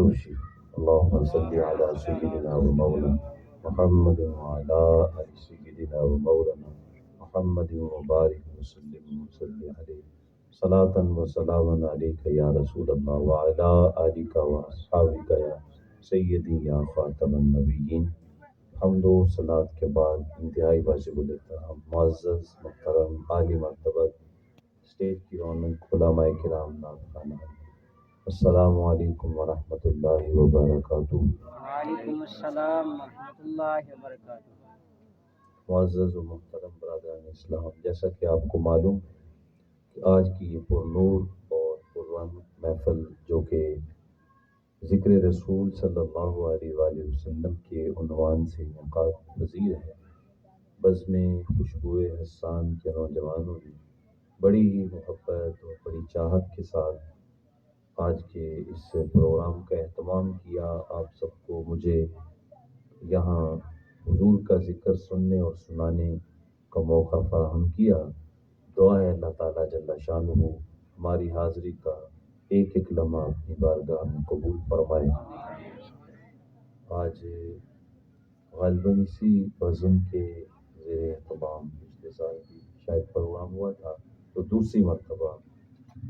فروشی اللهم صل على سيدنا ومولانا محمد وعلى آل سيدنا ومولانا محمد وبارك وسلم عليه صلاة وسلاما عليك يا رسول الله وعلى آلك وأصحابك يا سيدي يا خاتم النبيين۔ حمد و صلات کے بعد انتہائی واجب الاحترام معزز محترم عالی مرتبہ اسٹیج کی رونق علماء کرام نعت خوانان، السلام علیکم ورحمۃ اللہ وبرکاتہ۔ وعلیکم السلام ورحمۃ اللہ وبرکاتہ۔ معزز و محترم برادران اسلام، جیسا کہ آپ کو معلوم کہ آج کی یہ پر نور اور پررونق محفل جو کہ ذکر رسول صلی اللہ علیہ وآلہ وسلم کے عنوان سے انعقاد پذیر ہے، بزم خوشبوئے حسان کے نوجوانوں نے بڑی ہی محبت اور بڑی چاہت کے ساتھ آج کے اس پروگرام کا اہتمام کیا۔ آپ سب کو مجھے یہاں حضور کا ذکر سننے اور سنانے کا موقع فراہم کیا۔ دعا ہے اللہ تعالیٰ جل شانہ ہماری حاضری کا ایک ایک لمحہ اپنی بارگاہ میں قبول فرمائے۔ آج غالباً اسی بزم کے زیر اہتمام پچھلے سال بھی شاید پروگرام ہوا تھا، تو دوسری مرتبہ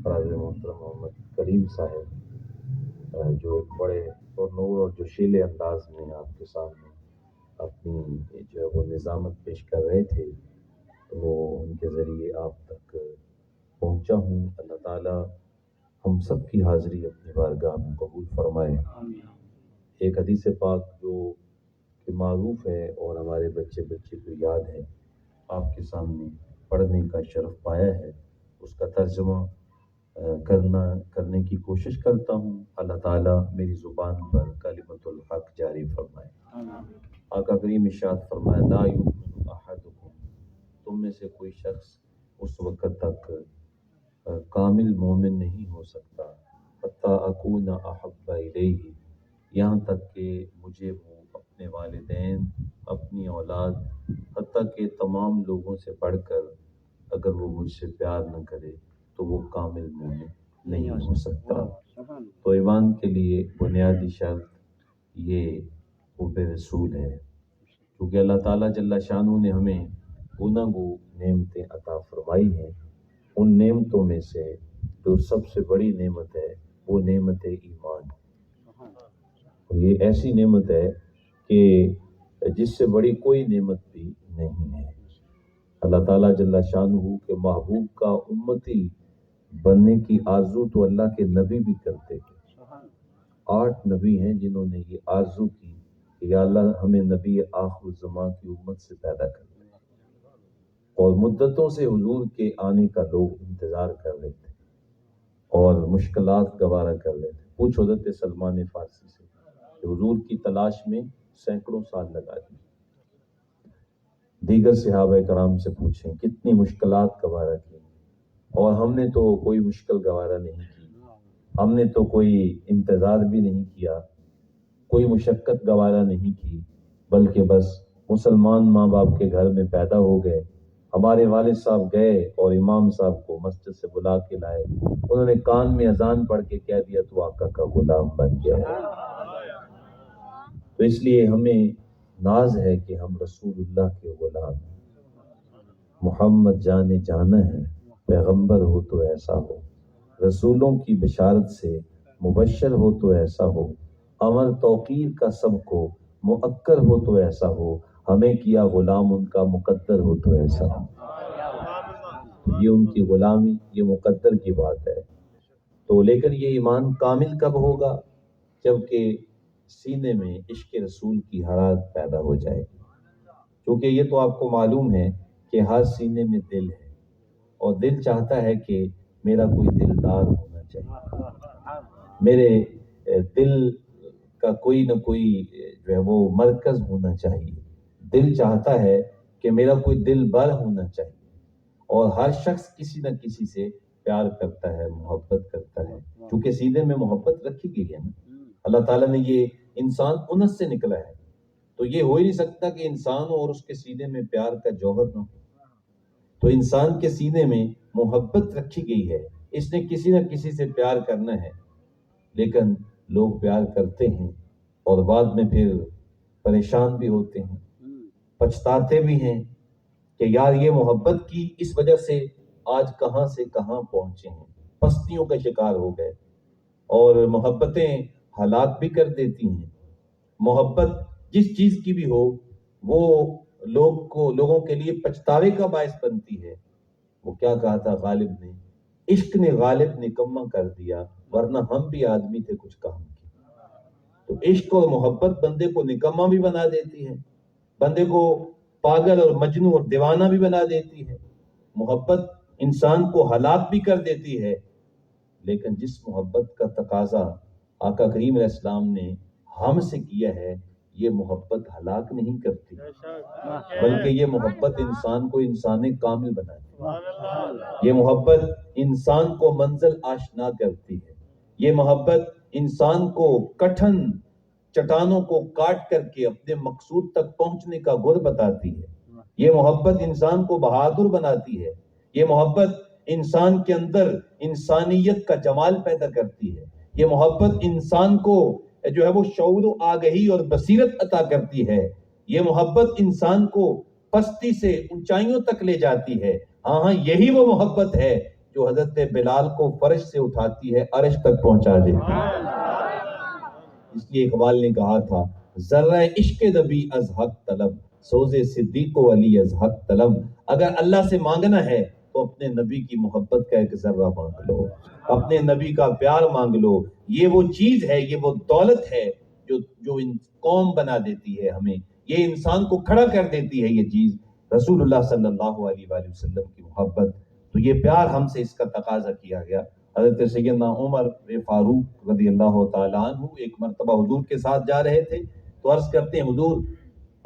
برادر محترم محمد کریم صاحب جو ایک بڑے اور نور اور جوشیلے انداز میں آپ کے سامنے اپنی جو ہے وہ نظامت پیش کر رہے تھے، تو وہ ان کے ذریعے آپ تک پہنچا ہوں۔ اللہ تعالیٰ ہم سب کی حاضری اپنی بارگاہ میں قبول فرمائے۔ ایک حدیث پاک جو کہ معروف ہے اور ہمارے بچے کو یاد ہے، آپ کے سامنے پڑھنے کا شرف پایا ہے، اس کا ترجمہ کرنے کی کوشش کرتا ہوں۔ اللہ تعالیٰ میری زبان پر کلمۃ الحق جاری فرمائے۔ آقا کریم ارشاد فرمایا، لا یؤمن احدکم، تم میں سے کوئی شخص اس وقت تک کامل مومن نہیں ہو سکتا حتی اکون احب الیہ، یہاں تک کہ مجھے وہ اپنے والدین، اپنی اولاد، حتیٰ کہ تمام لوگوں سے بڑھ کر اگر وہ مجھ سے پیار نہ کرے تو وہ کامل مومن نہیں ہو سکتا۔ تو ایمان کے لیے بنیادی شرط یہ حب رسول ہے، کیونکہ اللہ تعالیٰ جل شانہ نے ہمیں گناہ گو نعمتیں عطا فرمائی ہیں۔ ان نعمتوں میں سے جو سب سے بڑی نعمت ہے وہ نعمت ایمان، اور یہ ایسی نعمت ہے کہ جس سے بڑی کوئی نعمت بھی نہیں ہے۔ اللہ تعالیٰ جل شانہ کے محبوب کا امتی بننے کی آرزو تو اللہ کے نبی بھی کرتے تھے۔ 8 نبی ہیں جنہوں نے یہ آرزو کی کہ یا اللہ ہمیں نبی آخر الزمان کی امت سے پیدا کر، اور مدتوں سے حضور کے آنے کا لوگ انتظار کر رہے تھے اور مشکلات گوارا کر رہے تھے۔ پوچھ حضرت سلمان فارسی سے کہ حضور کی تلاش میں سینکڑوں سال لگا دیے، دیگر صحابہ کرام سے پوچھیں کتنی مشکلات گوارا کی، اور ہم نے تو کوئی مشکل گوارا نہیں کی، ہم نے تو کوئی انتظار بھی نہیں کیا، کوئی مشقت گوارا نہیں کی، بلکہ بس مسلمان ماں باپ کے گھر میں پیدا ہو گئے، ہمارے والد صاحب گئے اور امام صاحب کو مسجد سے بلا کے لائے، انہوں نے کان میں اذان پڑھ کے کہہ دیا تو آقا کا غلام بن گیا ہے۔ تو اس لیے ہمیں ناز ہے کہ ہم رسول اللہ کے غلام ہیں۔ محمد جانے جانا ہے، پیغمبر ہو تو ایسا ہو، رسولوں کی بشارت سے مبشر ہو تو ایسا ہو، امر توقیر کا سب کو مؤکر ہو تو ایسا ہو، ہمیں کیا غلام ان کا مقدر ہو تو ایسا ہو۔ یہ ان کی غلامی، یہ مقدر کی بات ہے۔ تو لیکن یہ ایمان کامل کب ہوگا؟ جبکہ سینے میں عشق رسول کی حرارت پیدا ہو جائے گی، کیونکہ یہ تو آپ کو معلوم ہے کہ ہر سینے میں دل ہے، اور دل چاہتا ہے کہ میرا کوئی دلدار ہونا چاہیے، میرے دل کا کوئی نہ کوئی جو ہے وہ مرکز ہونا چاہیے، دل چاہتا ہے کہ میرا کوئی دل بر ہونا چاہیے، اور ہر شخص کسی نہ کسی سے پیار کرتا ہے، محبت کرتا ہے، چونکہ سینے میں محبت رکھی گئی ہے نا۔ اللہ تعالیٰ نے یہ انسان انس سے نکلا ہے، تو یہ ہو ہی نہیں سکتا کہ انسان اور اس کے سینے میں پیار کا جوہر نہ ہو۔ تو انسان کے سینے میں محبت رکھی گئی ہے، اس نے کسی نہ کسی سے پیار کرنا ہے، لیکن لوگ پیار کرتے ہیں اور بعد میں پھر پریشان بھی ہوتے ہیں، پچھتاتے بھی ہیں کہ یار یہ محبت کی اس وجہ سے آج کہاں سے کہاں پہنچے ہیں، پستیوں کا شکار ہو گئے، اور محبتیں ہلاک بھی کر دیتی ہیں۔ محبت جس چیز کی بھی ہو وہ لوگوں کے لیے پچھتاوے کا باعث بنتی ہے۔ وہ کیا کہا تھا غالب نے، عشق نے غالب نکما کر دیا، ورنہ ہم بھی آدمی تھے کچھ کام کے۔ تو عشق اور محبت بندے کو نکما بھی بنا دیتی ہے، بندے کو پاگل اور مجنون اور دیوانہ بھی بنا دیتی ہے۔ محبت انسان کو ہلاک بھی کر دیتی ہے، لیکن جس محبت کا تقاضا آقا کریم علیہ السلام نے ہم سے کیا ہے، یہ محبت ہلاک نہیں کرتی، بلکہ یہ محبت انسان کو انسان کامل بناتی، یہ محبت انسان کو منزل آشنا کرتی ہے، یہ محبت انسان کو کٹھن چٹانوں کو کاٹ کر کے اپنے مقصود تک پہنچنے کا گر بتاتی ہے، یہ محبت انسان کو بہادر بناتی ہے، یہ محبت انسان کے اندر انسانیت کا جمال پیدا کرتی ہے، یہ محبت انسان کو جو ہے وہ شعور و آگہی اور بصیرت عطا کرتی ہے، یہ محبت انسان کو پستی سے اونچائیوں تک لے جاتی ہے۔ ہاں یہی وہ محبت ہے جو حضرت بلال کو فرش سے اٹھاتی ہے، عرش تک پہنچا دیتی ہے۔ اس لیے اقبال نے کہا تھا، ذرہ عشق نبی از حق طلب، سوز صدیق و علی از حق طلب۔ اگر اللہ سے مانگنا ہے تو اپنے نبی کی محبت کا ایک ذرہ مانگ لو، اپنے نبی کا پیار مانگ لو۔ یہ وہ چیز ہے، یہ وہ دولت ہے جو قوم بنا دیتی ہے ہمیں، یہ انسان کو کھڑا کر دیتی ہے یہ چیز، رسول اللہ صلی اللہ علیہ وآلہ وسلم کی محبت۔ تو یہ پیار ہم سے اس کا تقاضا کیا گیا۔ حضرت سیدنا عمر فاروق رضی اللہ تعالیٰ عنہ ایک مرتبہ حضور کے ساتھ جا رہے تھے تو عرض کرتے ہیں، حضور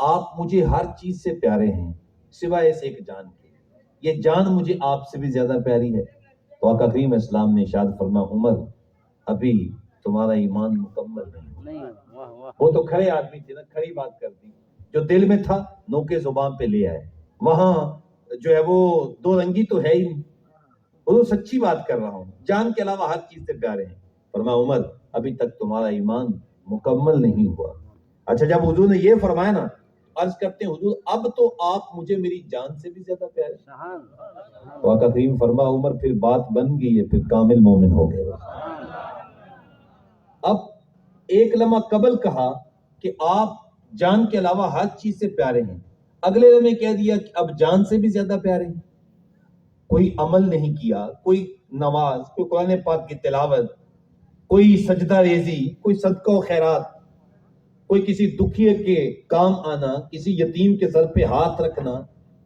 آپ مجھے ہر چیز سے پیارے ہیں سوائے اس ایک جان کے، یہ جان مجھے آپ سے بھی زیادہ پیاری ہے۔ تو آقا کریم اسلام نے ارشاد فرمایا، عمر ابھی تمہارا ایمان مکمل نہیں ہوا۔ وہ تو کھڑے آدمی تھے نا، کھڑی بات کر دی، جو دل میں تھا نوکے زبان پہ لے آئے، وہاں جو ہے وہ دو رنگی تو ہے ہی نہیں۔ وہ سچی بات کر رہا ہوں، جان کے علاوہ ہر چیز سے پیارے ہیں۔ فرمایا عمر ابھی تک تمہارا ایمان مکمل نہیں ہوا۔ اچھا جب حضور نے یہ فرمایا نا، عرض کرتے ہیں حضور اب تو آپ مجھے میری جان سے بھی زیادہ پیارے ہیں۔ تو آقا کریم فرمایا عمر پھر بات بن گئی ہے، پھر کامل مومن ہو گئے۔ اب ایک لمحہ قبل کہا کہ آپ جان کے علاوہ ہر چیز سے پیارے ہیں، اگلے لمحے کہہ دیا کہ اب جان سے بھی زیادہ پیارے ہیں۔ کوئی عمل نہیں کیا، کوئی نماز، کوئی قرآن پاک کی تلاوت، کوئی سجدہ ریزی، کوئی صدقہ و خیرات، کوئی کسی دکھیے کے کام آنا، کسی یتیم کے سر پہ ہاتھ رکھنا،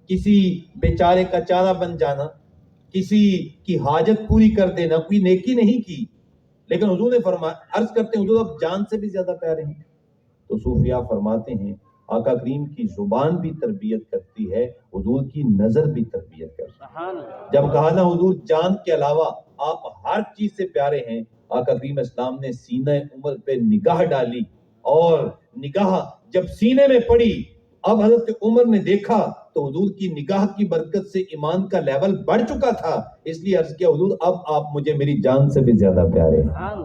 کسی بیچارے کا چارہ بن جانا، کسی کی حاجت پوری کر دینا، کوئی نیکی نہیں کی، لیکن حضور نے فرمایا، عرض کرتے ہیں حضور اب جان سے بھی زیادہ پیارے ہیں۔ تو صوفیاء فرماتے ہیں آقا کریم کی زبان بھی تربیت کرتی ہے، حضور کی نظر بھی تربیت کرتی ہے۔ جب کہا نا حضور جان کے علاوہ آپ ہر چیز سے پیارے ہیں، آقا کریم اسلام نے سینہ عمر پہ نگاہ ڈالی، اور نگاہ جب سینے میں پڑی، اب حضرت عمر نے دیکھا تو حضور کی نگاہ کی برکت سے ایمان کا لیول بڑھ چکا تھا، اس لیے عرض کیا حضور اب آپ مجھے میری جان سے بھی زیادہ پیارے ہیں۔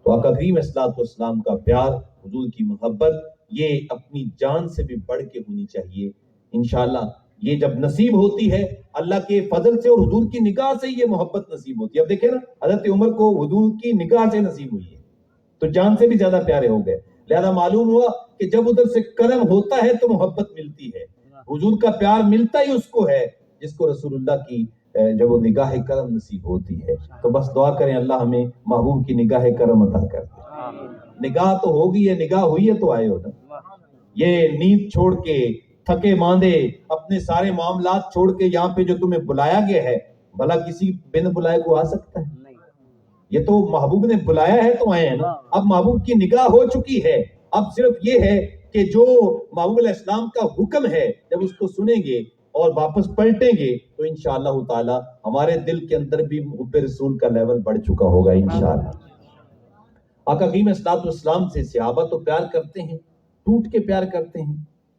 تو آقا کریم اسلام کا پیار، حضور کی محبت، یہ اپنی جان سے بھی بڑھ کے ہونی چاہیے۔ انشاءاللہ یہ جب نصیب ہوتی ہے اللہ کے فضل سے اور حضور کی نگاہ سے یہ محبت نصیب ہوتی ہے۔ اب دیکھیں نا حضرت عمر کو حضور کی نگاہ سے نصیب ہوئی ہے تو جان سے بھی زیادہ پیارے ہو گئے، لہذا معلوم ہوا کہ جب ادھر سے کرم ہوتا ہے تو محبت ملتی ہے۔ حضور کا پیار ملتا ہی اس کو ہے جس کو رسول اللہ کی جب وہ نگاہ کرم نصیب ہوتی ہے۔ تو بس دعا کریں اللہ ہمیں محبوب کی نگاہ کرم عطا کر دے۔ نگاہ تو ہوگی ہے، نگاہ ہوئی ہے تو آئے ہو نا، یہ نیند چھوڑ کے تھکے ماندے اپنے سارے معاملات چھوڑ کے یہاں پہ جو تمہیں بلایا گیا ہے، بھلا کسی بن بلائے کو آ سکتا ہے؟ یہ تو محبوب نے بلایا ہے تو آئے ہیں نا۔ اب محبوب کی نگاہ ہو چکی ہے، اب صرف یہ ہے کہ جو محبوب علیہ السلام کا حکم ہے جب اس کو سنیں گے اور واپس پلٹیں گے تو انشاءاللہ تعالی ہمارے دل کے اندر بھی محب رسول کا لیول بڑھ چکا ہوگا انشاءاللہ۔ آقا کریم اسلام سے صحابہ تو پیار کرتے ہیں، ٹوٹ کے پیار کرتے ہیں۔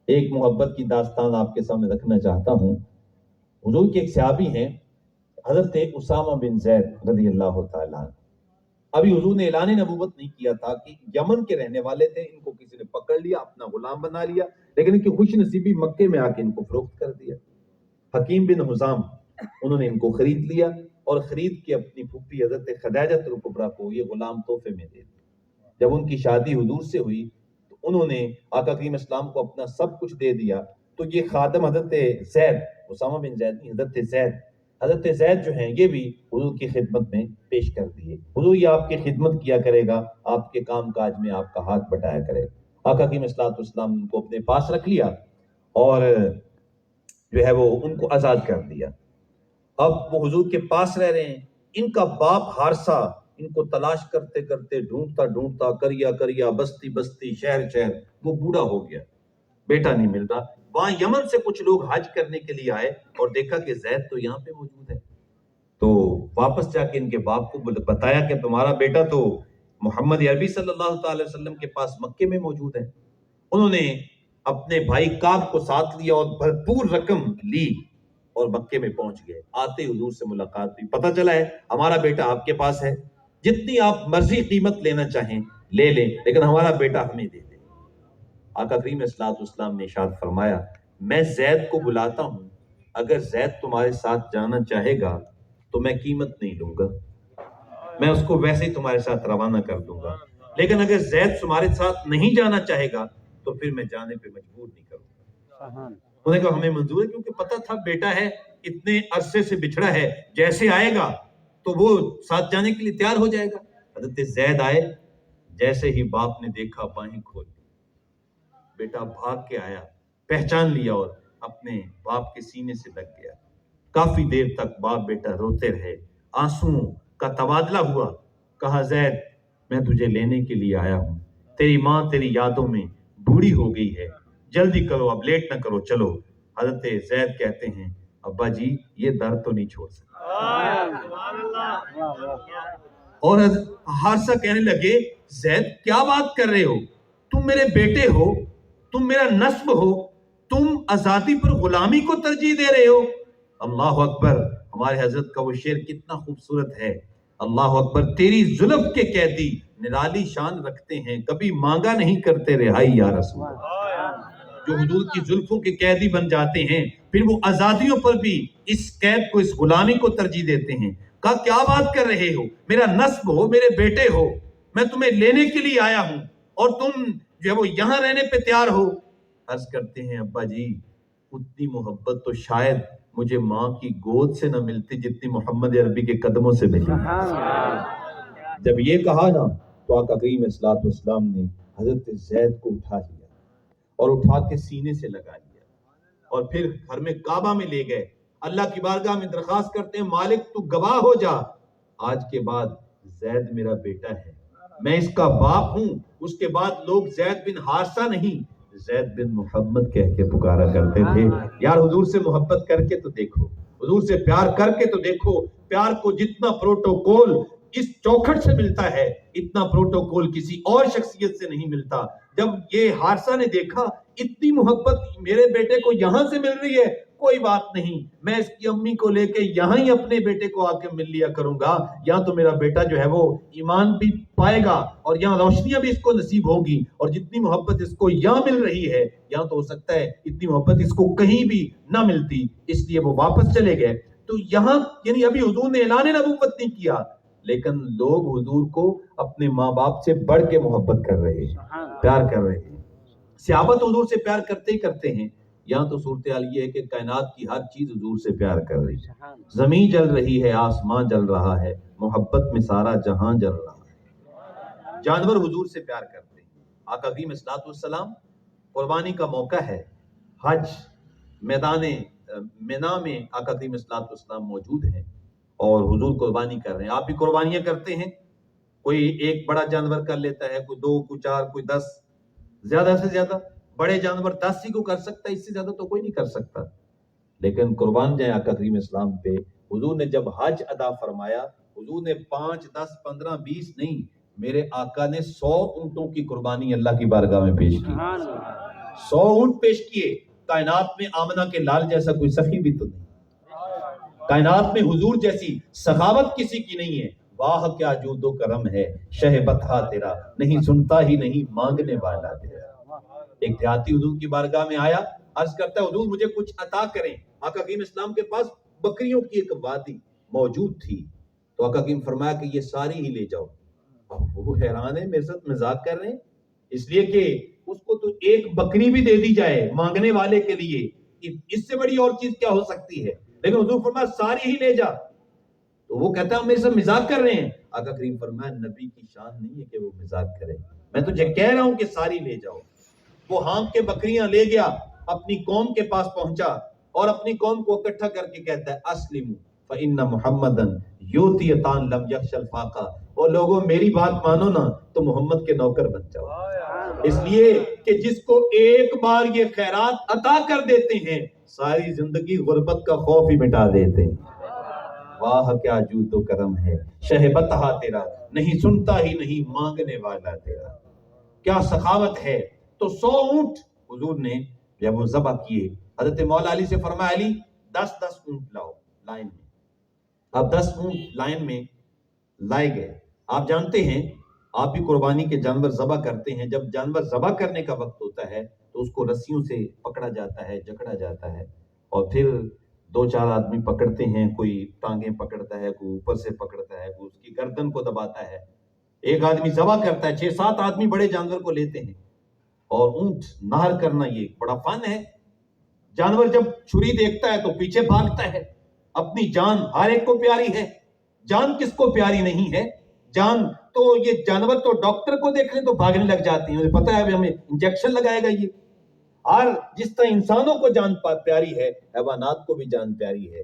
ایک محبت کی داستان آپ کے سامنے رکھنا چاہتا ہوں۔ حضور کے ایک صحابی ہیں حضرت اسامہ بن زید رضی اللہ تعالیٰ عنہ۔ ابھی حضور نے اعلان نبوت نہیں کیا تھا کہ یمن کے رہنے والے تھے، ان کو کسی نے پکڑ لیا، اپنا غلام بنا لیا، لیکن ان کی خوش نصیبی مکے میں آ کے ان کو فروخت کر دیا۔ حکیم بن حزام انہوں نے ان کو خرید لیا اور خرید کے اپنی پھوپھی حضرت خدیجہ الکبریٰ کو یہ غلام تحفے میں دے دیا۔ جب ان کی شادی حضور سے ہوئی تو انہوں نے آقا کریم اسلام کو اپنا سب کچھ دے دیا، تو یہ خادم حضرت زید، اسامہ بن زید نہیں، حضرت زید جو ہیں یہ بھی حضور کی خدمت میں پیش کر دیے۔ حضور یہ آپ کی خدمت کیا کرے گا، آپ کے کام کاج میں آپ کا ہاتھ بٹایا کرے گا۔ آقا کریم اسلام نے ان کو اپنے پاس رکھ لیا اور جو ہے وہ ان کو آزاد کر دیا۔ اب وہ حضور کے پاس رہ رہے ہیں، ان کا باپ حارثہ ان کو تلاش کرتے کرتے ڈھونڈتا کریا بستی شہر وہ بوڑھا ہو گیا، بیٹا نہیں مل رہا۔ وہاں یمن سے کچھ لوگ حج کرنے کے لیے آئے اور دیکھا کہ زید تو یہاں پہ موجود ہے، تو واپس جا کے ان کے باپ کو بتایا کہ تمہارا بیٹا تو محمد عربی صلی اللہ تعالی وسلم کے پاس مکے میں موجود ہے۔ انہوں نے اپنے بھائی کعب کو ساتھ لیا اور بھرپور رقم لی اور مکے میں پہنچ گئے۔ آتے حضور سے ملاقات ہوئی، پتہ چلا ہے ہمارا بیٹا آپ کے پاس ہے، جتنی آپ مرضی قیمت لینا چاہیں لے لیں، لیکن ہمارا بیٹا ہمیں دے دیں۔ آقا کریم اسلام نے ارشاد فرمایا، میں زید کو بلاتا ہوں، اگر زید تمہارے ساتھ جانا چاہے گا تو میں قیمت نہیں لوں گا، میں اس کو ویسے ہی تمہارے ساتھ روانہ کر دوں گا، لیکن اگر زید تمہارے ساتھ نہیں جانا چاہے گا تو پھر میں جانے پہ مجبور نہیں کروں گا۔ انہوں نے کہا ہمیں منظور ہے، کیونکہ پتہ تھا بیٹا ہے، اتنے عرصے سے بچھڑا ہے، جیسے آئے گا تو وہ ساتھ جانے کے لیے تیار ہو جائے گا۔ حضرت زید آئے، جیسے ہی باپ نے دیکھا باہیں کھول، بیٹا بھاگ کے آیا، پہچان لیا اور اپنے باپ کے سینے سے لگ گیا۔ کافی دیر تک باپ بیٹا روتے رہے، آنسوؤں کا تبادلہ ہوا۔ کہا زید میں تجھے لینے کے لیے آیا ہوں، تیری ماں تیری یادوں میں بوڑھی ہو گئی ہے، جلدی کرو، اب لیٹ نہ کرو، چلو۔ حضرت زید کہتے ہیں ابا جی یہ در تو نہیں چھوڑ سکتا۔ اور حارثہ کہنے لگے زید کیا بات کر رہے ہو، تم میرے بیٹے ہو، تم میرا نسب ہو، تم آزادی پر غلامی کو ترجیح دے رہے ہو۔ اللہ اکبر، ہمارے حضرت کا وہ شعر کتنا خوبصورت ہے، اللہ اکبر، تیری زلف کے قیدی نرالی شان رکھتے ہیں، کبھی مانگا نہیں کرتے رہائی یا رسول اللہ۔ جو حضور کی زلفوں کے قیدی بن جاتے ہیں پھر وہ آزادیوں پر بھی اس قید کو، اس غلامی کو ترجیح دیتے ہیں۔ کہا کیا بات کر رہے ہو، میرا نسب ہو، میرے بیٹے ہو، میں تمہیں لینے کے لیے آیا ہوں اور تم جو ہے وہ یہاں رہنے پہ تیار ہو۔ عرض کرتے ہیں ابا جی اتنی محبت تو شاید مجھے ماں کی گود سے نہ ملتی جتنی محمد عربی کے قدموں سے ملی۔ جب یہ کہا نا تو آقا کریم اسلام نے حضرت زید کو اٹھا لیا اور اٹھا کے سینے سے لگا لیا اور پھر گھر میں کعبہ میں لے گئے۔ اللہ کی بارگاہ میں درخواست کرتے ہیں مالک تو گواہ ہو جا، آج کے بعد زید میرا بیٹا ہے، میں اس کا باپ ہوں۔ اس کے بعد لوگ زید بن حارثہ نہیں زید بن محمد کہہ کے پکارا کرتے تھے۔ یار حضور سے محبت کر کے تو دیکھو، حضور سے پیار کر کے تو دیکھو، پیار کو جتنا پروٹوکول اس چوکھٹ سے ملتا ہے اتنا پروٹوکول کسی اور شخصیت سے نہیں ملتا۔ جب یہ حارثہ نے دیکھا اتنی محبت میرے بیٹے کو یہاں سے مل رہی ہے، کوئی بات نہیں، میں اس کی امی کو لے کے یہاں ہی اپنے بیٹے کو آ کے مل لیا کروں گا، یہاں تو میرا بیٹا جو ہے وہ ایمان بھی پائے گا اور یہاں روشنیاں بھی اس کو نصیب ہوگی، اور جتنی محبت اس کو یہاں مل رہی ہے یہاں تو ہو سکتا ہے اتنی محبت اس کو کہیں بھی نہ ملتی، اس لیے وہ واپس چلے گئے۔ تو یہاں یعنی ابھی حضور نے اعلان نبوت نہیں کیا، لیکن لوگ حضور کو اپنے ماں باپ سے بڑھ کے محبت کر رہے ہیں، پیار کر رہے ہیں۔ صحابہ تو حضور سے پیار کرتے ہی کرتے ہیں، یہاں تو صورتحال یہ ہے کہ کائنات کی ہر چیز حضور سے پیار کر رہی ہے، زمین جل رہی ہے، آسمان جل رہا ہے، محبت میں سارا جہاں جل رہا ہے۔ جانور حضور سے پیار کرتے ہیں۔ آقا کریم السلام قربانی کا موقع ہے، حج میدان منا میں آقا کریم السلام موجود ہیں اور حضور قربانی کر رہے ہیں۔ آپ بھی قربانیاں کرتے ہیں، کوئی ایک بڑا جانور کر لیتا ہے، کوئی 2، کوئی 4، کوئی 10، زیادہ سے زیادہ بڑے جانور 10 ہی کو کر سکتا ہے، اس سے زیادہ تو کوئی نہیں کر سکتا۔ لیکن قربان جائیں آقا کریم اسلام پہ، حضور نے جب حج ادا فرمایا، حضور نے 5، 10، 15، 20 نہیں، میرے آقا نے 100 اونٹوں کی قربانی اللہ کی بارگاہ میں پیش کی۔ 100 اونٹ پیش کیے۔ کائنات میں آمنہ کے لال جیسا کوئی سخی بھی تو نہیں، کائنات میں حضور جیسی سخاوت کسی کی نہیں ہے۔ واہ کیا جود و کرم ہے شہ بطحا تیرا، نہیں سنتا ہی نہیں مانگنے والا تیرا۔ ایک دیہاتی حضور کی بارگاہ میں آیا، عرض کرتا ہے حضور مجھے کچھ عطا کریں۔ آقا کریم اسلام کے پاس بکریوں کی ایک وادی موجود تھی، تو آقا کریم فرمایا کہ یہ ساری ہی لے جاؤ۔ اب وہ حیران ہے، میرے ساتھ مذاق کر رہے ہیں، اس لیے کہ اس کو تو ایک بکری بھی دے دی جائے مانگنے والے کے لیے، اس سے بڑی اور چیز کیا ہو سکتی ہے، لیکن حضور فرمایا ساری ہی لے جا۔ تو وہ کہتا ہے ہم میرے ساتھ مذاق کر رہے ہیں۔ آقا کریم فرمایا نبی کی شان نہیں ہے کہ وہ مذاق کرے، میں تجھے کہہ رہا ہوں کہ ساری لے جاؤ۔ وہ ہانک کے بکریاں لے گیا، اپنی قوم کے پاس پہنچا اور اپنی قوم کو اکٹھا کر کے کہتا ہے اسلموا فإن محمدًا یؤتی طعام لم یخش الفاقہ، اور لوگوں میری بات مانو نا تو محمد کے نوکر بن جاؤ، اس لیے کہ جس کو ایک بار یہ خیرات عطا کر دیتے ہیں ساری زندگی غربت کا خوف ہی مٹا دیتے ہیں۔ واہ کیا جود و کرم ہے شہ بطحا تیرا، نہیں سنتا ہی نہیں مانگنے والا تیرا، کیا سخاوت ہے۔ تو 100 اونٹ حضور نے جب وہ ذبح کیے، حضرت مولا علی سے فرمایا علی 10 اونٹ لاؤ لائن میں۔ اب 10 اونٹ لائن میں لائے گئے۔ آپ جانتے ہیں، آپ بھی قربانی کے جانور ذبح کرتے ہیں، جب جانور ذبح کرنے کا وقت ہوتا ہے تو اس کو رسیوں سے پکڑا جاتا ہے، جکڑا جاتا ہے، اور پھر 2-4 آدمی پکڑتے ہیں، کوئی ٹانگیں پکڑتا ہے، کوئی اوپر سے پکڑتا ہے، کوئی اس کی گردن کو دباتا ہے، ایک آدمی ذبح کرتا ہے، 6-7 آدمی بڑے جانور کو لیتے ہیں۔ اور اونٹ نہر کرنا یہ بڑا فن ہے۔ جانور جب چھری دیکھتا ہے تو پیچھے بھاگتا ہے، اپنی جان ہر ایک کو پیاری ہے، جان کس کو پیاری نہیں ہے؟ جان تو یہ جانور تو ڈاکٹر کو دیکھ لیں تو بھاگنے لگ جاتے ہیں، انہیں پتا ہے ابھی ہمیں انجیکشن لگائے گا یہ۔ اور جس طرح انسانوں کو جان پیاری ہے، حیوانات کو بھی جان پیاری ہے،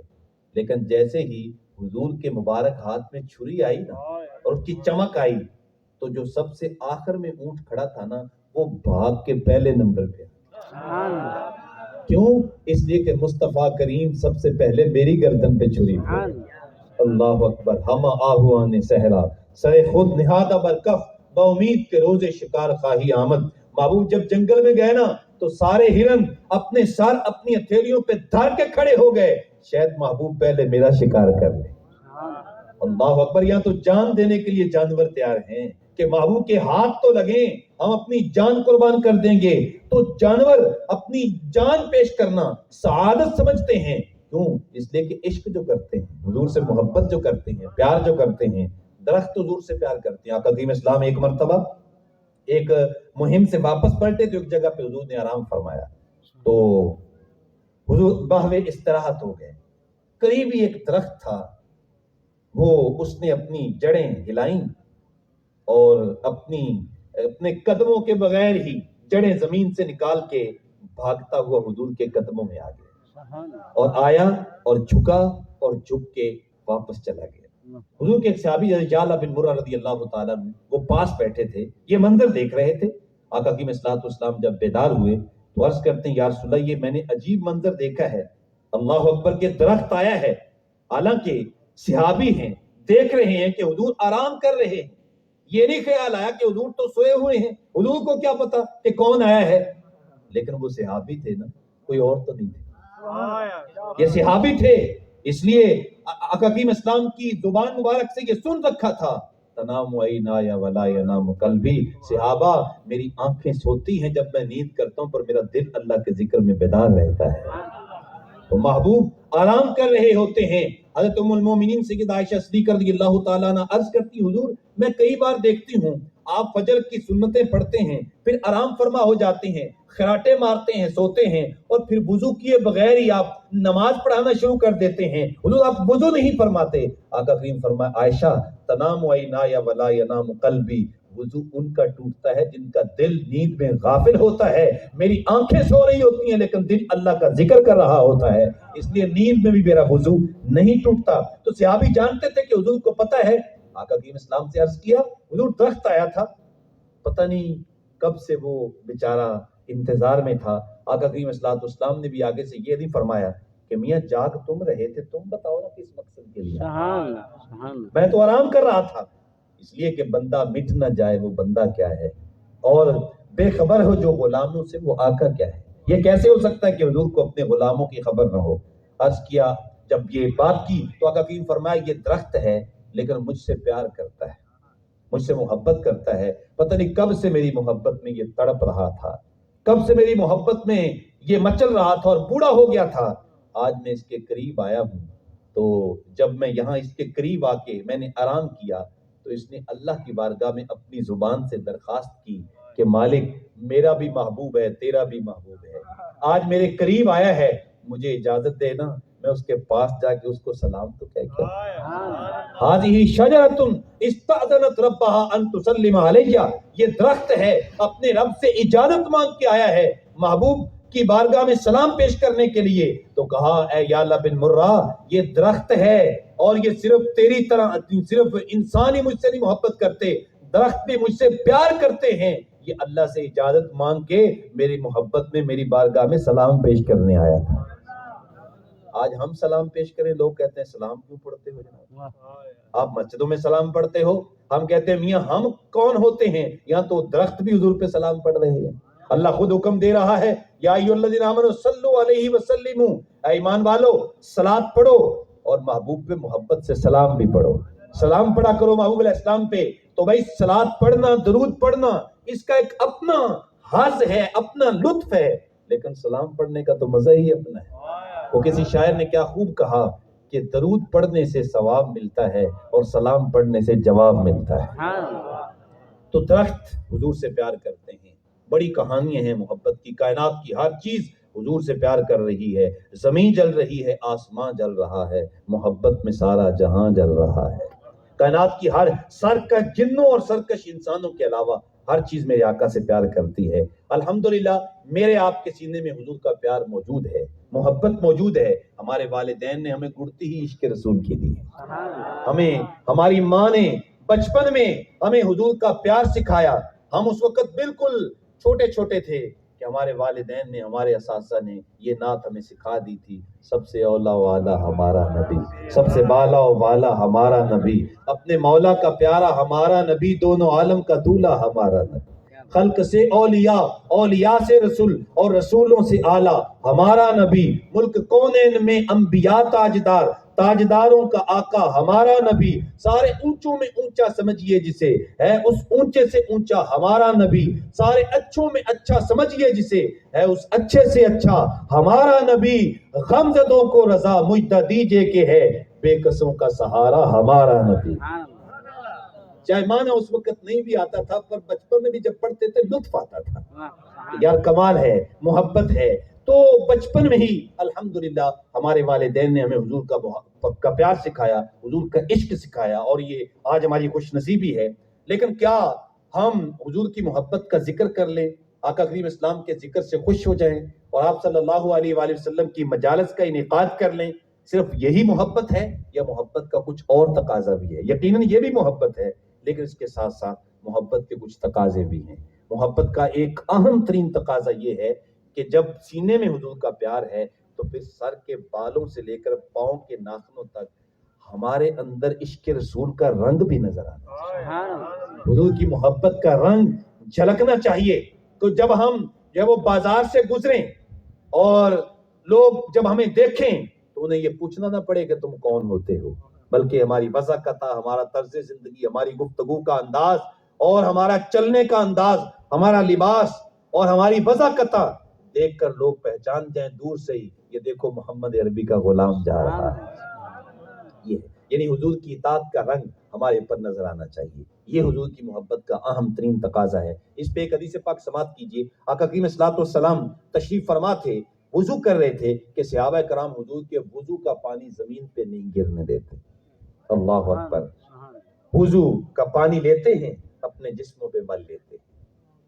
لیکن جیسے ہی حضور کے مبارک ہاتھ میں چھری آئی نا اور اس کی چمک آئی تو جو سب سے آخر میں اونٹ کھڑا تھا نا وہ بھاگ کے پہلے نمبر پہ۔ کیوں؟ اس لیے کہ مصطفیٰ کریم سب سے پہلے میری گردن پہ چھری پھیری۔ اللہ اکبر۔ ہم آہوان صحرا سر خود نہادہ برکف با امید کے روز شکار خواہی آمد۔ محبوب جب جنگل میں گئے نا تو سارے ہرن اپنے سر اپنی ہتھیلیوں پہ دھر کے کھڑے ہو گئے، شاید محبوب پہلے میرا شکار کر لے۔ اللہ اکبر۔ یہاں تو جان دینے کے لیے جانور تیار ہیں کہ محبوب کے ہاتھ تو لگیں، ہم اپنی جان قربان کر دیں گے۔ تو جانور اپنی جان پیش کرنا سعادت سمجھتے ہیں، کیوں؟ اس لیے کہ عشق جو کرتے ہیں، حضور سے محبت جو کرتے ہیں، پیار جو کرتے ہیں، درخت حضور سے پیار کرتے ہیں۔ آقا کریم اسلام ایک مرتبہ ایک مہم سے واپس پلٹے تو ایک جگہ پہ حضور نے آرام فرمایا، تو حضور بہوے استراحت ہو گئے، قریب ہی ایک درخت تھا، وہ اس نے اپنی جڑیں ہلائیں اور اپنے قدموں کے بغیر ہی جڑیں زمین سے نکال کے بھاگتا ہوا حضور کے قدموں میں آ گیا اور آیا اور جھکا اور جھک کے واپس چلا گیا۔ حضور کے ایک صحابی جعلہ بن مرہ رضی اللہ تعالیٰ عنہ وہ پاس بیٹھے تھے، یہ منظر دیکھ رہے تھے۔ آقا کی صلاۃ والسلام جب بیدار ہوئے تو عرض کرتے ہیں یا رسول اللہ یہ میں نے عجیب منظر دیکھا ہے، اللہ اکبر کے درخت آیا ہے، حالانکہ صحابی ہیں، دیکھ رہے ہیں کہ حضور آرام کر رہے ہیں، یہ نہیں خیال آیا کہ حضور تو سوئے ہوئے ہیں، حضور کو کیا پتا کہ کون آیا ہے، لیکن وہ صحابی تھے نا، کوئی اور تو نہیں تھے، یہ صحابی تھے، اس لیے آقا کی اسلام کی زبان مبارک سے یہ سن رکھا تھا تنام عینایا ولا ینام قلبی، صحابہ میری آنکھیں سوتی ہیں جب میں نیند کرتا ہوں پر میرا دل اللہ کے ذکر میں بیدار رہتا ہے۔ تو محبوب آرام کر رہے ہوتے ہیں۔ حضرت ام المومنین سیدہ عائشہ صدیقہ رضی اللہ تعالیٰ عنہ عرض کرتی حضور میں کئی بار دیکھتی ہوں آپ فجر کی سنتیں پڑھتے ہیں پھر آرام فرما ہو جاتے ہیں، خراٹے مارتے ہیں، سوتے ہیں، اور پھر وضو کیے بغیر ہی آپ نماز پڑھانا شروع کر دیتے ہیں، حضور آپ وضو نہیں فرماتے۔ آقا کریم فرمایا عائشہ تنام عینایا ولا ینام قلبی، وضو ان کا ٹوٹتا ہے جن کا دل نیند میں غافل ہوتا ہے، میری آنکھیں سو رہی ہوتی ہیں لیکن دل اللہ کا ذکر کر رہا ہوتا ہے، اس لیے نیند میں بھی میرا وضو نہیں ٹوٹتا۔ تو صحابی جانتے تھے کہ حضور کو پتہ ہے۔ آقا کریم اسلام سے عرض کیا حضور درخت آیا تھا، پتہ نہیں کب سے وہ بیچارہ انتظار میں تھا۔ آقا کریم اسلام نے بھی آگے سے یہ نہیں فرمایا کہ میاں جاگ تم رہے تھے، تم بتاؤ نا کس مقصد کے لیے، میں تو آرام کر رہا تھا۔ اس لیے کہ بندہ مٹ نہ جائے وہ بندہ کیا ہے، اور بے خبر ہو جو غلاموں سے وہ آقا کیا ہے۔ یہ کیسے ہو سکتا ہے کہ حضور کو اپنے غلاموں کی خبر نہ ہو؟ عرض کیا جب یہ بات کی تو آقا کریم فرمایا یہ درخت ہے، لیکن مجھ سے پیار کرتا ہے، مجھ سے محبت کرتا ہے. پتہ نہیں کب سے میری محبت میں یہ تڑپ رہا تھا، کب سے میری محبت میں یہ مچل رہا تھا اور بوڑھا ہو گیا تھا. آج میں اس کے قریب آیا ہوں. تو جب میں یہاں اس کے قریب آ کے میں نے آرام کیا تو اس نے اللہ کی بارگاہ میں اپنی زبان سے درخواست کی کہ مالک میرا بھی محبوب ہے، تیرا بھی محبوب ہے، آج میرے قریب آیا ہے، مجھے اجازت دے نا میں اس کے پاس جا کے اس کو سلام تو کہہ کے ہذہ شجرۃ استأذنت ربہا ان تسلم علیہ، یہ درخت ہے اپنے رب سے اجازت مانگ کے آیا ہے محبوب کی بارگاہ میں سلام پیش کرنے کے لیے. تو کہا اے یعلا بن مرہ یہ درخت ہے اور یہ صرف تیری طرح صرف انسان ہی مجھ سے نہیں محبت کرتے، درخت بھی مجھ سے پیار کرتے ہیں. یہ اللہ سے اجازت مانگ کے میری محبت میں میری بارگاہ میں سلام پیش کرنے آیا تھا. آج ہم سلام پیش کریں لوگ کہتے ہیں سلام کیوں پڑھتے ہو جناب؟ آپ مسجدوں میں سلام پڑھتے ہو، ہم کہتے ہیں میاں ہم کون ہوتے ہیں؟ یہاں تو درخت بھی حضور پہ سلام پڑھ رہے ہیں. اللہ خود حکم دے رہا ہے یا ایھا الذین آمنوا صلوا علیہ وسلموا، اے ایمان والو صلاۃ پڑھو اور محبوب پہ محبت سے سلام بھی پڑھو، سلام پڑھا کرو محبوب علیہ السلام پہ. تو بھائی صلاۃ پڑھنا، درود پڑھنا اس کا ایک اپنا حظ ہے، اپنا لطف ہے، لیکن سلام پڑھنے کا تو مزہ ہی اپنا ہے. وہ کسی شاعر نے کیا خوب کہا کہ درود پڑھنے سے ثواب ملتا ہے اور سلام پڑھنے سے جواب ملتا ہے. تو درخت حضور سے پیار کرتے ہیں، بڑی کہانیاں ہیں محبت کی، کائنات کی ہر چیز حضور سے پیار کر رہی ہے، زمین جل رہی ہے، آسمان جل رہا ہے، محبت میں سارا جہاں جل رہا ہے. کائنات کی ہر سرکش جنوں اور سرکش انسانوں کے علاوہ ہر چیز میرے آقا سے پیار کرتی ہے. الحمدللہ میرے آپ کے سینے میں حضور کا پیار موجود ہے، محبت موجود ہے. ہمارے والدین نے ہمیں گڑتی ہی عشق رسول کی دی ہے، ہمیں ہماری ماں نے بچپن میں ہمیں حضور کا پیار سکھایا. ہم اس وقت بالکل چھوٹے چھوٹے تھے کہ ہمارے والدین نے، ہمارے اساتذہ نے یہ نعت ہمیں سکھا دی تھی، سب سے اولا والا ہمارا نبی، سب سے بالا و والا ہمارا نبی، اپنے مولا کا پیارا ہمارا نبی، دونوں عالم کا دولہ ہمارا نبی، خلق سے اولیاء، اولیاء سے رسول اور رسولوں سے اعلیٰ ہمارا نبی، ملک کونین میں انبیاء تاجدار، تاجداروں کا آقا ہمارا نبی، سارے اونچوں میں اونچا سمجھیے جسے ہے اس اونچے سے اونچا ہمارا نبی، سارے اچھوں میں اچھا سمجھیے جسے ہے اس اچھے سے اچھا ہمارا نبی، غمزدوں کو رضا مجدہ دیجئے کہ ہے بے قصوں کا سہارا ہمارا نبی. چاہے مانا اس وقت نہیں بھی آتا تھا پر بچپن میں بھی جب پڑھتے تھے لطف آتا تھا، یار کمال ہے، محبت ہے. تو بچپن میں ہی الحمدللہ ہمارے والدین نے ہمیں حضور کا پیار سکھایا، حضور کا عشق سکھایا، اور یہ آج ہماری خوش نصیبی ہے. لیکن کیا ہم حضور کی محبت کا ذکر کر لیں، آقا کریم اسلام کے ذکر سے خوش ہو جائیں اور آپ صلی اللہ علیہ وآلہ وسلم کی مجالس کا انعقاد کر لیں؟ صرف یہی محبت ہے یا محبت کا کچھ اور تقاضا بھی ہے؟ یقیناً یہ بھی محبت ہے، لیکن اس کے ساتھ ساتھ محبت کے کچھ تقاضے بھی ہیں. محبت کا ایک اہم ترین تقاضا یہ ہے کہ جب سینے میں حضور کا پیار ہے تو پھر سر کے بالوں سے لے کر پاؤں کے ناخنوں تک ہمارے اندر عشق رسول کا رنگ بھی نظر آتا ہے. حضور کی محبت کا رنگ جھلکنا چاہیے. تو جب وہ بازار سے گزریں اور لوگ جب ہمیں دیکھیں تو انہیں یہ پوچھنا نہ پڑے کہ تم کون ہوتے ہو، بلکہ ہماری وضاقت، ہمارا طرز زندگی، ہماری گفتگو کا انداز اور ہمارا چلنے کا انداز، ہمارا لباس اور ہماری وضاقت دیکھ کر لوگ پہچان جائیں دور سے ہی، یہ دیکھو محمد عربی کا غلام جا رہا ہے. یہ یعنی حضور کی اطاعت کا رنگ ہمارے پر نظر آنا چاہیے. یہ حضور کی محبت کا اہم ترین تقاضا ہے. اس پہ ایک حدیث پاک سماعت کیجیے. آقا کریم صلی اللہ علیہ وسلم تشریف فرما تھے، وضو کر رہے تھے کہ صحابہ کرام حضور کے وضو کا پانی زمین پہ نہیں گرنے دیتے. اللہ اکبر. وضو کا پانی لیتے ہیں، اپنے جسموں پہ مل لیتے ہیں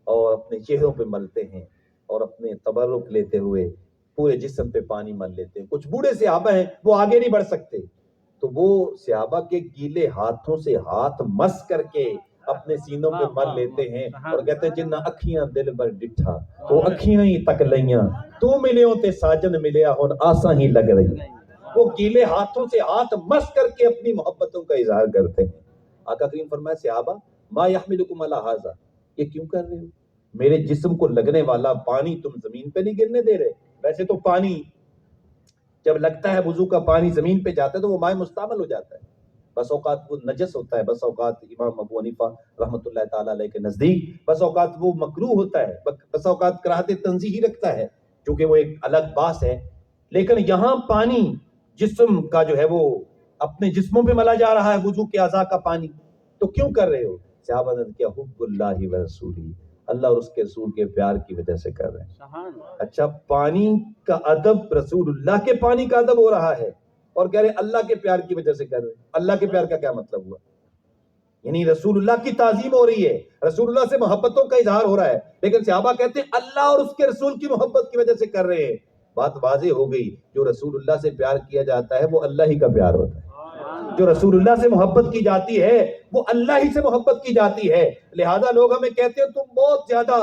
اور اپنے چہروں پہ ملتے ہیں اور اپنے تبرک لیتے ہوئے پورے جسم پہ پانی مل لیتے ہیں. کچھ بوڑھے صحابہ ہیں وہ آگے نہیں بڑھ سکتے تو وہ صحابہ کے گیلے ہاتھوں سے ہاتھ مس کر کے اپنے سینوں پہ مل لیتے ہیں اور کہتے ہیں جنہ اکھیاں دل بر ڈٹھا وہ اکھیاں ہی تک لیاں تو ملیوں تے ساجن ملیا ہن آساں ہی لگ رہی. وہ گیلے ہاتھوں سے ہاتھ مس کر کے اپنی محبتوں کا اظہار کرتے ہیں. آقا کریم فرمایا صحابہ ما یحملکم علی ھذا، یہ کیوں کر رہے ہو؟ میرے جسم کو لگنے والا پانی تم زمین پہ نہیں گرنے دے رہے. ویسے تو پانی جب لگتا ہے وضو کا پانی زمین پہ جاتا ہے تو وہ مائع مستعمل ہو جاتا ہے، بس اوقات وہ نجس ہوتا ہے، بس اوقات امام ابو حنیفہ رحمۃ اللہ تعالی علیہ کے نزدیک بس اوقات وہ مکروہ ہوتا ہے، بس اوقات کراہت تنزیہی رکھتا ہے، چونکہ وہ ایک الگ بحث ہے۔ لیکن یہاں پانی جسم کا جو ہے وہ اپنے جسموں پہ ملا جا رہا ہے، وضو کے اعضاء کا پانی، تو کیوں کر رہے ہو؟ صحابہ نے کیا حب اللہ و رسولی، اللہ اور اس کے رسول کے پیار کی وجہ سے کر رہے ہیں۔ اچھا، پانی کا ادب رسول اللہ کے پانی کا ادب ہو رہا ہے اور کہہ رہے اللہ کے پیار کی وجہ سے کر رہے ہیں۔ اللہ کے پیار کا کیا مطلب ہوا؟ یعنی رسول اللہ کی تعظیم ہو رہی ہے، رسول اللہ سے محبتوں کا اظہار ہو رہا ہے، لیکن صحابہ کہتے ہیں اللہ اور اس کے رسول کی محبت کی وجہ سے کر رہے ہیں۔ بات واضح ہو گئی، جو رسول اللہ سے پیار کیا جاتا ہے وہ اللہ ہی کا پیار ہوتا ہے، جو رسول اللہ سے محبت کی جاتی ہے وہ اللہ ہی سے محبت کی جاتی ہے۔ لہذا لوگ ہمیں کہتے ہیں تم بہت زیادہ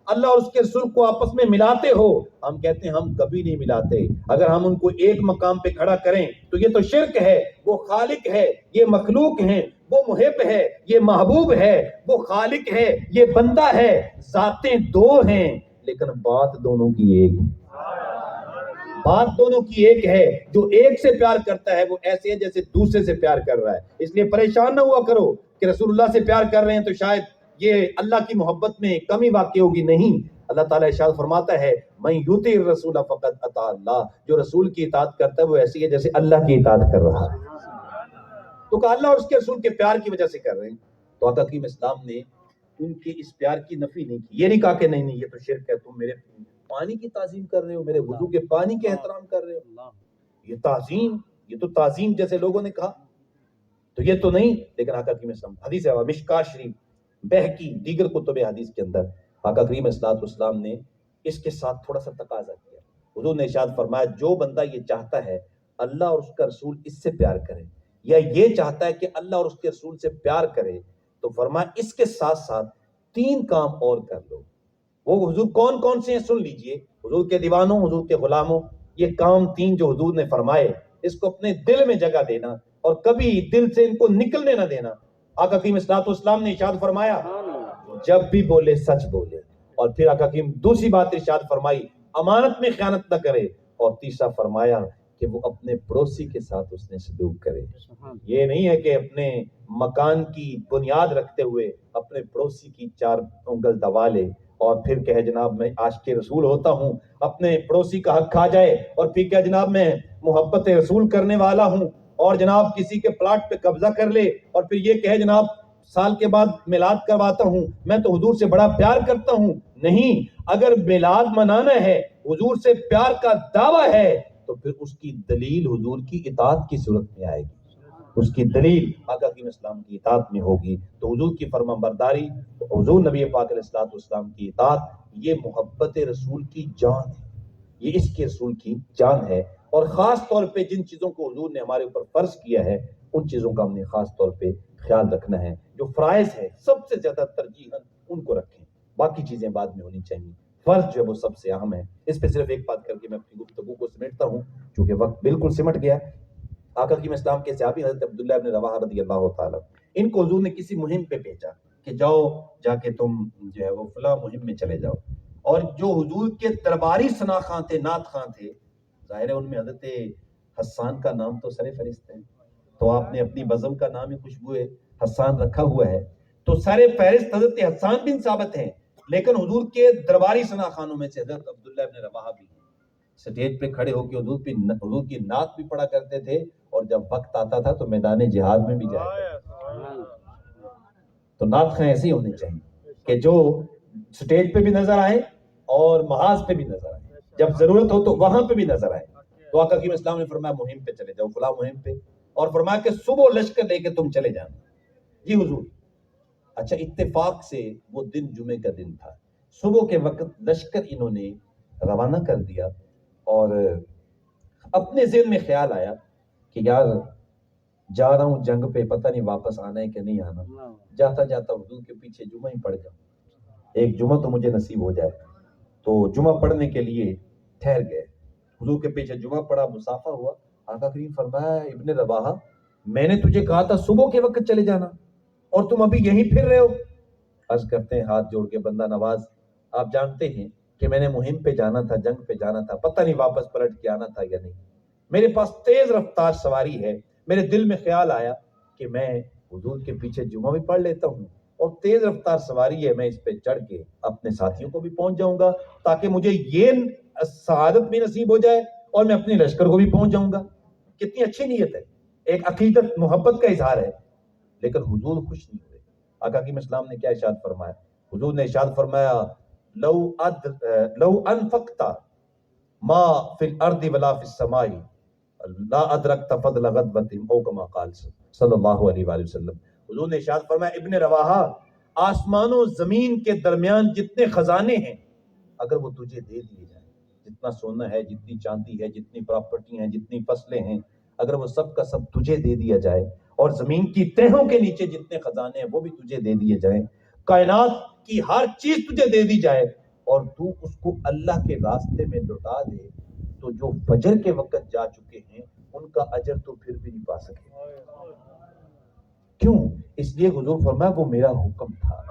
اللہ اور اس کے رسول کو آپس میں ملاتے ہو، ہم کہتے ہیں ہم کبھی نہیں ملاتے۔ اگر ہم ان کو ایک مقام پہ کھڑا کریں تو یہ تو شرک ہے، وہ خالق ہے، یہ مخلوق ہیں، وہ محب ہے، یہ محبوب ہے، وہ خالق ہے، یہ بندہ ہے، ذاتیں دو ہیں لیکن بات دونوں کی ایک ہے، بات دونوں کی ایک ہے۔ جو ایک سے پیار کرتا ہے وہ ایسے ہے جیسے دوسرے سے پیار کر رہا ہے۔ اس لیے پریشان نہ ہوا کرو کہ رسول اللہ سے پیار کر رہے ہیں تو شاید یہ اللہ کی محبت میں کمی واقع ہوگی، نہیں۔ اللہ تعالیٰ ارشاد فرماتا ہے من یطع الرسول فقد اطاع اللہ، جو رسول کی اطاعت کرتا ہے وہ ایسی ہے جیسے اللہ کی اطاعت کر رہا ہے۔ تو کہ اللہ اور اس کے رسول کے پیار کی وجہ سے کر رہے ہیں، تو آقا کریم اسلام نے ان کے اس پیار کی نفی نہیں کی، یہ نہیں کہا کہ نہیں یہ تو شرک ہے، تم میرے پانی کی تعظیم کر رہے ہو، میرے وضو کے پانی کے احترام کر رہے ہو، یہ تعظیم، یہ تو تعظیم جیسے لوگوں نے کہا تو یہ تو نہیں۔ لیکن آقا کریم اسلام، حدیث ہے مشکات شریف، بہقی، دیگر کتب حدیث کے اندر آقا کریم اسلام نے اس کے ساتھ تھوڑا سا تقاضا کیا۔ حضور نے ارشاد فرمایا جو بندہ یہ چاہتا ہے اللہ اور اس کا رسول اس سے پیار کرے، یا یہ چاہتا ہے کہ اللہ اور اس کے رسول سے پیار کرے، تو فرمایا اس کے ساتھ ساتھ 3 کام اور کر لو۔ وہ حضور کون کون سے ہیں سن لیجئے، حضور کے دیوانوں، حضور کے غلاموں، یہ کام 3 جو حضور نے فرمائے اس کو اپنے دل میں جگہ دینا اور کبھی دل سے ان کو نکلنے نہ دینا۔ آقا کریم اسلام نے ارشاد فرمایا جب بھی بولے سچ بولے، اور پھر آقا کریم دوسری بات ارشاد فرمائی امانت میں خیانت نہ کرے، اور تیسرا فرمایا کہ وہ اپنے پڑوسی کے ساتھ اس نے سلوک کرے۔ یہ نہیں ہے کہ اپنے مکان کی بنیاد رکھتے ہوئے اپنے پڑوسی کی 4 انگل دبا لے اور پھر کہے جناب میں عاشق رسول ہوتا ہوں، اپنے پڑوسی کا حق کھا جائے اور پھر کہے جناب میں محبت رسول کرنے والا ہوں، اور جناب کسی کے پلاٹ پہ قبضہ کر لے اور پھر یہ کہے جناب سال کے بعد میلاد کرواتا ہوں، میں تو حضور سے بڑا پیار کرتا ہوں۔ نہیں، اگر میلاد منانا ہے، حضور سے پیار کا دعویٰ ہے، تو پھر اس کی دلیل حضور کی اطاعت کی صورت میں آئے گی، اس کی دلیل آقا کریم اسلام کی اطاعت میں ہوگی۔ تو حضور کی فرما برداری، حضور نبی پاک علیہ الصلوۃ والسلام کی اطاعت، یہ محبت رسول کی جان ہے، یہ اس کے رسول کی جان ہے۔ اور خاص طور پہ جن چیزوں کو حضور نے ہمارے اوپر فرض کیا ہے ان چیزوں کا ہم نے خاص طور پہ خیال رکھنا ہے۔ جو فرائض ہے سب سے زیادہ ترجیحاً ان کو رکھیں، باقی چیزیں بعد میں ہونی چاہیے، فرض جو ہے وہ سب سے اہم ہے۔ اس پہ صرف ایک بات کر کے میں اپنی گفتگو کو سمیٹتا ہوں چونکہ وقت بالکل سمٹ گیا۔ آقا کریم اسلام کے صحابی حضرت عبداللہ ابن رواحہ رضی اللہ تعالیٰ، ان کو حضور نے کسی مہم پہ بھیجا کہ جا کے تم جو ہے وہ فلاں مہم میں چلے جاؤ، اور جو حضور کے درباری ثنا خاں تھے، نعت خاں تھے، ظاہر ہے ان میں حضرت حسان کا نام تو سر فہرست ہے، تو آپ نے اپنی بزم کا نام ہی خوشبو حسان رکھا ہوا ہے، تو سر فہرست حضرت حسان بن ثابت ہیں، لیکن حضور کے درباری ثنا خانوں میں سے حضرت عبداللہ ابن رواحہ بھی ہیں۔ سٹیج پہ کھڑے ہو کے حضور کی نعت بھی پڑھا کرتے تھے، اور جب وقت آتا تھا تو میدان جہاد میں بھی جایا کرتے۔ تو نعت خاں ایسے ہی ہونے چاہیے کہ جو سٹیج پہ بھی نظر آئے اور محاذ پہ بھی نظر آئے، جب ضرورت ہو تو وہاں پہ بھی نظر آئے۔ تو آقا کریم اسلام نے فرمایا مہم پہ چلے جاؤ، فلاں مہم پہ، اور فرمایا کہ صبح لشکر لے کے تم چلے جانا۔ جی حضور۔ اچھا، اتفاق سے وہ دن جمعے کا دن تھا، صبح کے وقت لشکر انہوں نے روانہ کر دیا، اور اپنے ذہن میں خیال آیا کہ یار جا رہا ہوں جنگ پہ، پتہ نہیں واپس آنا ہے کہ نہیں آنا، جاتا جاتا حضور کے پیچھے جمعہ ہی پڑھ جاؤں، ایک جمعہ تو مجھے نصیب ہو جائے۔ تو جمعہ پڑھنے کے لیے ٹھہر گئے، حضور کے پیچھے جمعہ پڑھا، مسافہ ہوا۔ آقا کریم فرمایا ابن رواحہ میں نے تجھے کہا تھا صبح کے وقت چلے جانا اور تم ابھی یہیں پھر رہے ہو۔ عرض کرتے ہیں ہاتھ جوڑ کے بندہ نواز آپ جانتے ہیں کہ میں نے مہم پہ جانا تھا، جنگ پہ جانا تھا، پتہ نہیں واپس پلٹ کے آنا تھا یا نہیں، میرے پاس تیز رفتار سواری ہے، میرے دل میں خیال آیا کہ میں حضور کے پیچھے جمعہ بھی پڑھ لیتا ہوں اور تیز رفتار سواری ہے، میں اس پہ چڑھ کے اپنے ساتھیوں کو بھی پہنچ جاؤں گا تاکہ مجھے یہ سعادت بھی نصیب ہو جائے اور میں اپنے لشکر کو بھی پہنچ جاؤں گا۔ کتنی اچھی نیت ہے، ایک عقیدت محبت کا اظہار ہے۔ لیکن حضور خوش نہیں ہوئے۔ آقا کریم اسلام نے کیا ارشاد فرمایا؟ حضور نے ارشاد فرمایا لو انفقت ما فی الارض ولا فی السماء لا ادرکت فضل غدوۃ او کما قال صلی اللہ علیہ وآلہ وسلم۔ حضور نے ارشاد فرمایا ابن رواحہ، آسمان و زمین کے درمیان جتنے خزانے ہیں اگر وہ تجھے دے دیے جائیں، جتنا سونا ہے، جتنی چاندی ہے، جتنی پراپرٹی ہیں، جتنی فصلیں ہیں، اگر وہ سب کا سب تجھے دے دیا جائے اور زمین کی تہوں کے نیچے جتنے خزانے ہیں وہ بھی تجھے دے دیے جائیں، کائنات کی ہر چیز تجھے دے دی جائے اور تو اس کو اللہ کے راستے میں لٹا دے، تو جو فجر کے وقت جا چکے ہیں ان کا اجر تو پھر بھی نہیں پا سکے۔ کیوں؟ اس لیے حضور فرمایا وہ میرا حکم تھا،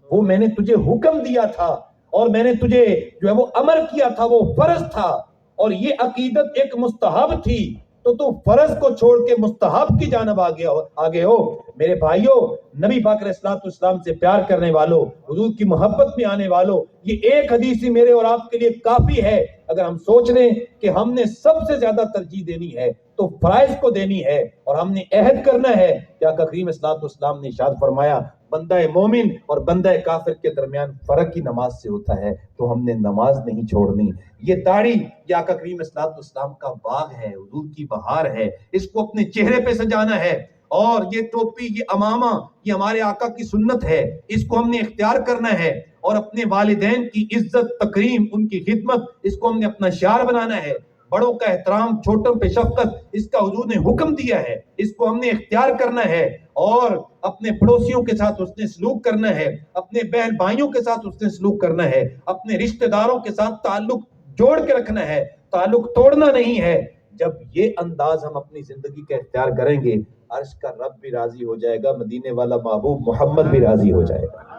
وہ میں نے تجھے حکم دیا تھا اور میں نے تجھے جو ہے وہ امر کیا تھا، وہ فرض تھا اور یہ عقیدت ایک مستحب تھی، تو فرض کو چھوڑ کے مستحب کی جانب آگے ہو۔ میرے بھائیوں، نبی پاک علیہ الصلوۃ والسلام سے پیار کرنے والوں، حضور کی محبت میں آنے والوں، یہ ایک حدیث ہی میرے اور آپ کے لیے کافی ہے۔ اگر ہم سوچ لیں کہ ہم نے سب سے زیادہ ترجیح دینی ہے تو فرائض کو دینی ہے اور ہم نے عہد کرنا ہے کہ آقا کریم علیہ الصلوۃ والسلام نے ارشاد فرمایا بندہ مومن اور بندہ کافر کے درمیان فرق ہی نماز سے ہوتا ہے، تو ہم نے نماز نہیں چھوڑنی۔ یہ داڑھی یہ آقا کریم علیہ الصلوۃ والسلام کا باغ ہے، حضور کی بہار ہے، اس کو اپنے چہرے پہ سجانا ہے، اور یہ ٹوپی یہ امامہ یہ ہمارے آقا کی سنت ہے، اس کو ہم نے اختیار کرنا ہے، اور اپنے والدین کی عزت تکریم ان کی خدمت اس کو ہم نے اپنا شعار بنانا ہے، بڑوں کا احترام چھوٹوں پہ شفقت اس کا حضور نے حکم دیا ہے، اس کو ہم نے اختیار کرنا ہے، اور اپنے پڑوسیوں کے ساتھ اس نے سلوک کرنا ہے، اپنے بہن بھائیوں کے ساتھ اس نے سلوک کرنا ہے، اپنے رشتہ داروں کے ساتھ تعلق جوڑ کے رکھنا ہے، تعلق توڑنا نہیں ہے۔ جب یہ انداز ہم اپنی زندگی کا اختیار کریں گے، عرش کا رب بھی راضی ہو جائے گا، مدینے والا محبوب محمد بھی راضی ہو جائے گا۔